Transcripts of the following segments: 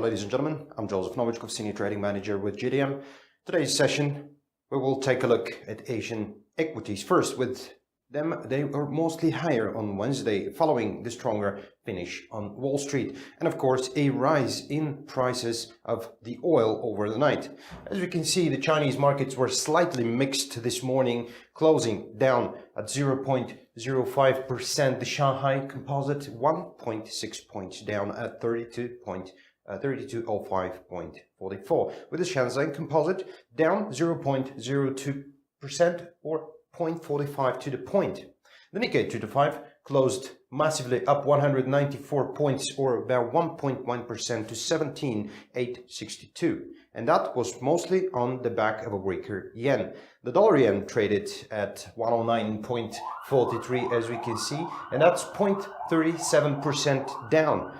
ladies and gentlemen. I'm Joseph Novichkov, Senior Trading Manager with GDM. Today's session, we will take a look at Asian equities. First, with them, they were mostly higher on Wednesday, following the stronger finish on Wall Street. And of course, a rise in prices of the oil over the night. As we can see, the Chinese markets were slightly mixed this morning, closing down at 0.05%. The Shanghai Composite 1.6 points down at 3205.44, with the Shenzhen Composite down 0.02% or 0.45 to the point. The Nikkei 225 closed massively up 194 points or about 1.1% to 17,862, and that was mostly on the back of a weaker yen. The dollar yen traded at 109.43 as we can see, and that's 0.37% down.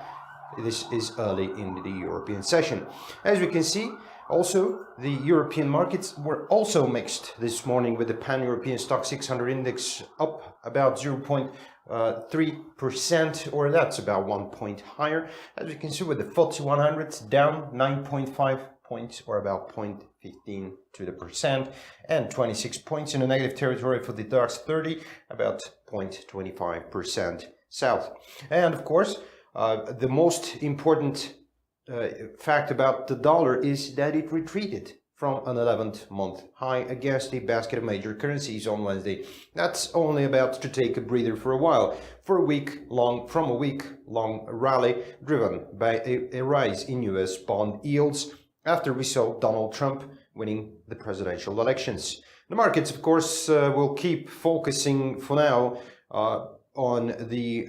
This is early in the European session. As we can see, also, the European markets were also mixed this morning, with the pan-European STOXX 600 index up about 0.3%, or that's about 1 point higher. As you can see, with the FTSE 100 down 9.5 points, or about 0.15 to the percent, and 26 points in the negative territory for the DAX 30, about 0.25% south. And of course, the most important fact about the dollar is that it retreated from an 11th-month high against a basket of major currencies on Wednesday. That's only about to take a breather for a while, from a week-long rally driven by a rise in US bond yields after we saw Donald Trump winning the presidential elections. The markets, of course, will keep focusing for now on the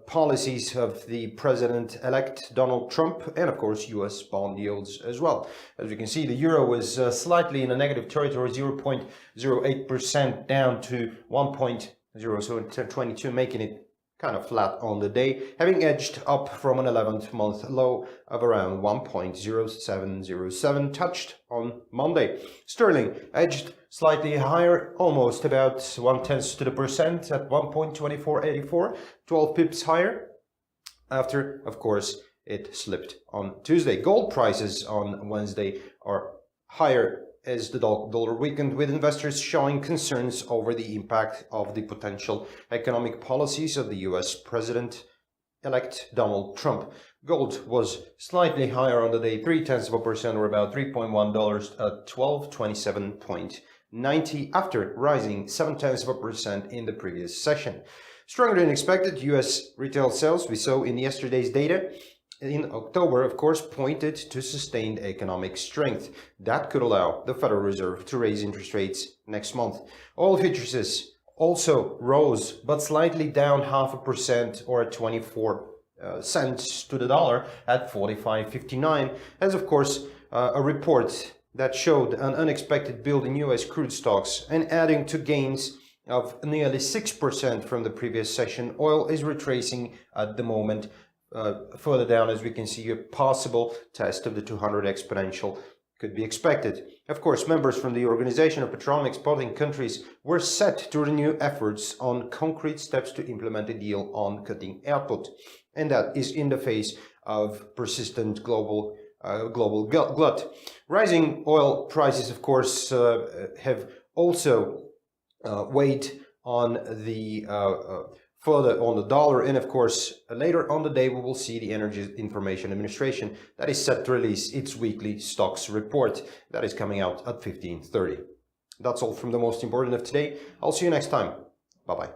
policies of the president-elect Donald Trump, and of course US bond yields as well. As you can see, the euro was slightly in a negative territory, 0.08% down to 1.022, making it kind of flat on the day, having edged up from an 11th-month low of around 1.0707 touched on Monday. Sterling edged slightly higher, almost about 0.1% at 1.2484, 12 pips higher, after, of course, it slipped on Tuesday. Gold prices on Wednesday are higher as the dollar weakened, with investors showing concerns over the impact of the potential economic policies of the US President-elect Donald Trump. Gold was slightly higher on the day, 0.3%, or about $3.1 at 1227.90, after rising 0.7% in the previous session. Stronger than expected US retail sales we saw in yesterday's data in October, of course, pointed to sustained economic strength that could allow the Federal Reserve to raise interest rates next month. Oil futures also rose, but slightly down 0.5% or 24 cents to the dollar at 45.59, as of course a report that showed an unexpected build in US crude stocks, and adding to gains of nearly 6% from the previous session. Oil is retracing at the moment. Further down, as we can see, a possible test of the 200 exponential could be expected. Of course, members from the Organization of Petroleum Exporting Countries were set to renew efforts on concrete steps to implement a deal on cutting output, and that is in the face of persistent global glut. Rising oil prices, of course, have also weighed on the further on the dollar, and of course later on the day we will see the Energy Information Administration that is set to release its weekly STOXX report that is coming out at 15:30. That's all from the most important of today. I'll see you next time. Bye bye.